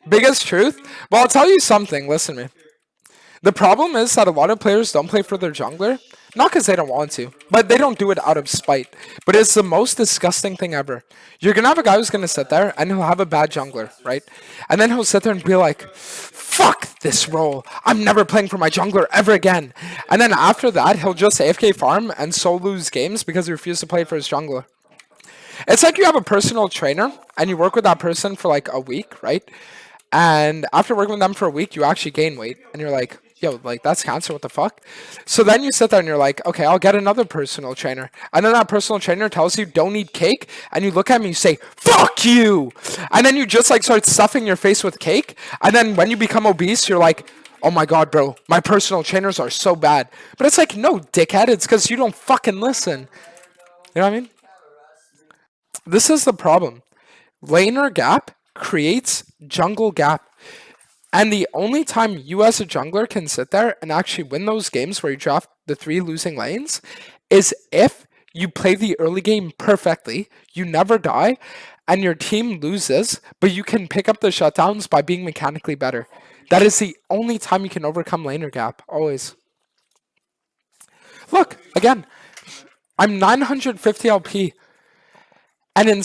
Biggest truth? Well, I'll tell you something. Listen to me. The problem is that a lot of players don't play for their jungler, not because they don't want to, but they don't do it out of spite. But it's the most disgusting thing ever. You're gonna have a guy who's gonna sit there and he'll have a bad jungler, right? And then he'll sit there and be like, "Fuck this role. I'm never playing for my jungler ever again." And then after that, he'll just AFK farm and so lose games because he refused to play for his jungler. It's like you have a personal trainer and you work with that person for like a week, right? And after working with them for a week, you actually gain weight, and you're like, yo, like that's cancer, what the fuck? So then you sit there and you're like, okay, I'll get another personal trainer. And then that personal trainer tells you don't eat cake, and you look at me and you say, fuck you! And then you just like start stuffing your face with cake, and then when you become obese, you're like, oh my god, bro, my personal trainers are so bad. But it's like, no, dickhead, it's because you don't fucking listen. You know what I mean? This is the problem. Laner gap creates jungle gap. And the only time you as a jungler can sit there and actually win those games where you draft the 3 losing lanes is if you play the early game perfectly, you never die, and your team loses, but you can pick up the shutdowns by being mechanically better. That is the only time you can overcome laner gap, always. Look, again, I'm 950 LP, and in